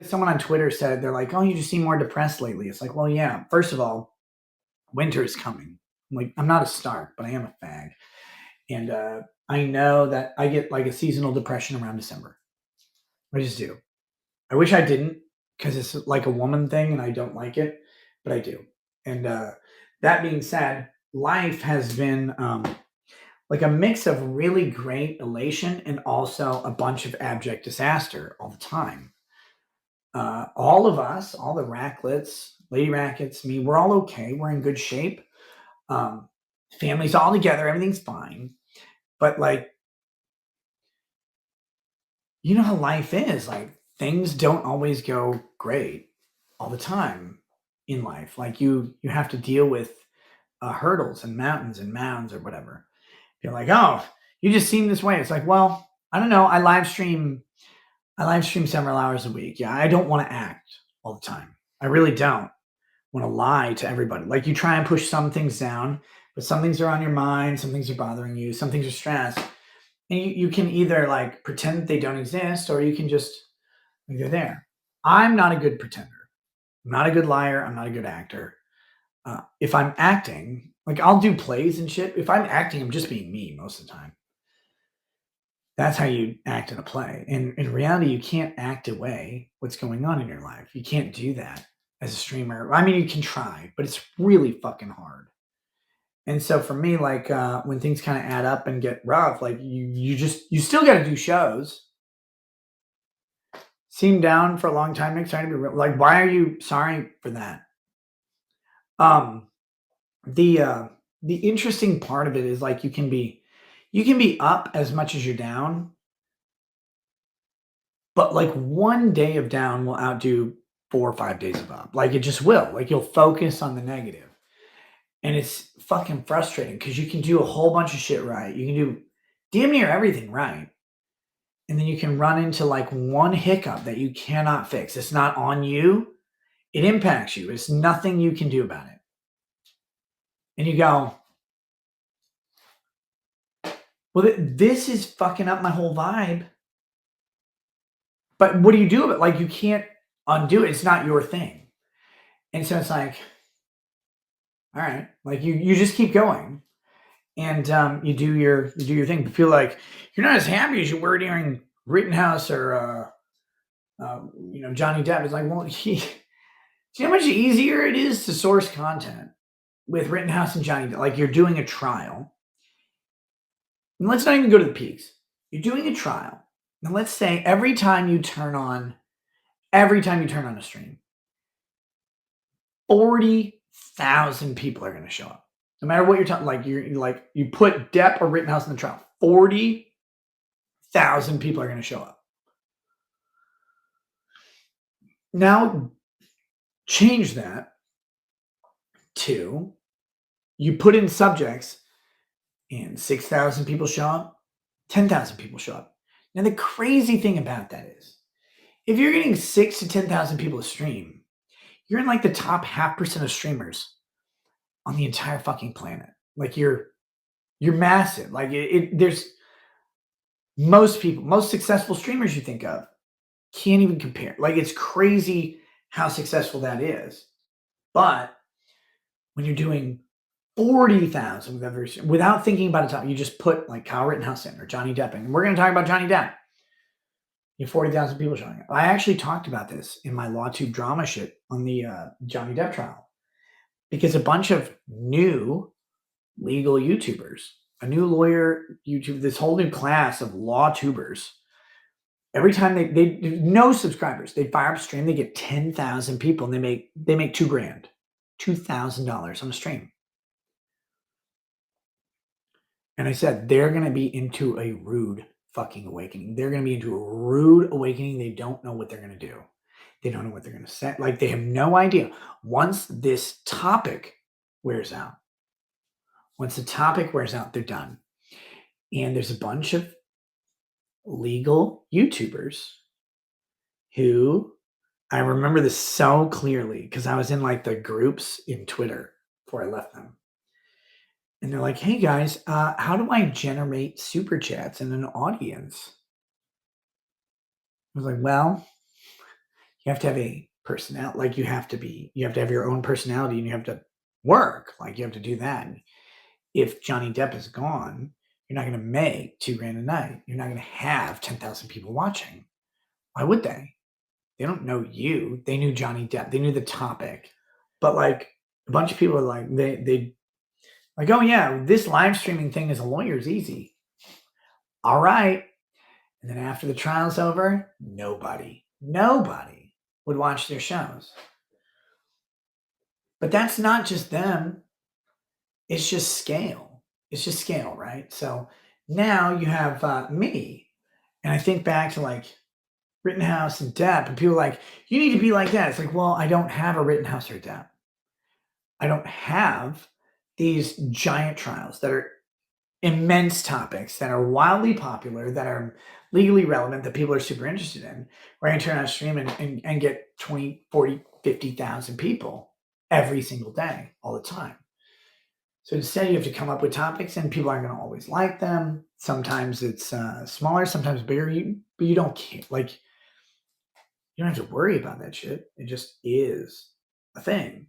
Someone on Twitter said, they're like, "Oh, you just seem more depressed lately." It's like, well, yeah. First of all, winter is coming. I'm like, I'm not a Stark, but I am a fag, and I know that I get like a seasonal depression around December. I just do. I wish I didn't because it's like a woman thing, and I don't like it, but I do. And that being said, life has been like a mix of really great elation and also a bunch of abject disaster all the time. All of us, all the racklets, lady rackets, me, we're all okay. We're in good shape. Um, Family's all together. Everything's fine. But like, you know how life is. Like, things don't always go great all the time in life. Like, you have to deal with hurdles and mountains and mounds or whatever. You're like, oh, you just seem this way. It's like, well, I don't know. I live stream several hours a week. Yeah, I don't want to act all the time. I really don't want to lie to everybody. Like, you try and push some things down, but some things are on your mind, some things are bothering you, some things are stress. And you can either like pretend that they don't exist or you can just like they're there. I'm not a good pretender. I'm not a good liar. I'm not a good actor. If I'm acting, like I'll do plays and shit. If I'm acting, I'm just being me most of the time. That's how you act in a play. And in reality, you can't act away what's going on in your life. You can't do that as a streamer. I mean, you can try, but it's really fucking hard. And so for me, like when things kind of add up and get rough, like you still got to do shows. Seem down for a long time, Nick. Trying to be real. Like, why are you sorry for that? Um, the uh, the interesting part of it is like you can be up as much as you're down, but like one day of down will outdo 4 or 5 days of up. Like it just will. Like you'll focus on the negative. And it's fucking frustrating because you can do a whole bunch of shit right. You can do damn near everything right. And then you can run into like one hiccup that you cannot fix. It's not on you. It impacts you. It's nothing you can do about it. And you go, well, this is fucking up my whole vibe. But what do you do about it? Like you can't undo it. It's not your thing. And so it's like, all right, like you just keep going and you do your thing. But feel like you're not as happy as you were during Rittenhouse or Johnny Depp. Is like, well, see how much easier it is to source content with Rittenhouse and Johnny Depp. Like you're doing a trial. And let's not even go to the peaks. You're doing a trial. And let's say every time you turn on a stream, 40,000 people are going to show up. No matter what you're talking, like you put Depp or Rittenhouse in the trial, 40,000 people are going to show up. Now, change that to you put in subjects and 6,000 people show up, 10,000 people show up. Now, the crazy thing about that is if you're getting 6 to 10,000 people to stream, you're in like the top 0.5% of streamers on the entire fucking planet. Like you're massive. Like there's most successful streamers you think of can't even compare. Like it's crazy how successful that is. But when you're doing 40,000 without thinking about it, you just put like Kyle Rittenhouse in or Johnny Depp in. And we're going to talk about Johnny Depp. You have 40,000 people showing up. I actually talked about this in my LawTube drama shit on the Johnny Depp trial because a bunch of new legal YouTubers, a new lawyer YouTube, this whole new class of law tubers. Every time they no subscribers, they fire up a stream, they get 10,000 people, and they make $2,000, $2,000 on a stream. And I said they're going to be into a rude fucking awakening. They're going to be into a rude awakening. They don't know what they're going to do. They don't know what they're going to say. Like they have no idea. Once this topic wears out, they're done. And there's a bunch of legal YouTubers who I remember this so clearly because I was in like the groups in Twitter before I left them. And they're like, hey guys, how do I generate super chats in an audience? I was like, well, You have to have a personality. Like you have to have your own personality and you have to work. Like you have to do that. And if Johnny Depp is gone, you're not going to make 2 grand a night. You're not going to have 10,000 people watching. Why would they? They don't know you. They knew Johnny Depp. They knew the topic. But like a bunch of people are like, they like, oh yeah, this live streaming thing as a lawyer is easy. All right. And then after the trial's over, nobody would watch their shows. But that's not just them. It's just scale. It's just scale, right? So now you have me. And I think back to like Rittenhouse and Depp, and people are like, you need to be like that. It's like, well, I don't have a Rittenhouse or Depp. I don't have these giant trials that are immense topics that are wildly popular, that are legally relevant, that people are super interested in, where I can turn on a stream and get 20, 40, 50,000 people every single day, all the time. So instead, you have to come up with topics, and people aren't going to always like them. Sometimes it's smaller, sometimes bigger. But you don't care. Like you don't have to worry about that shit. It just is a thing.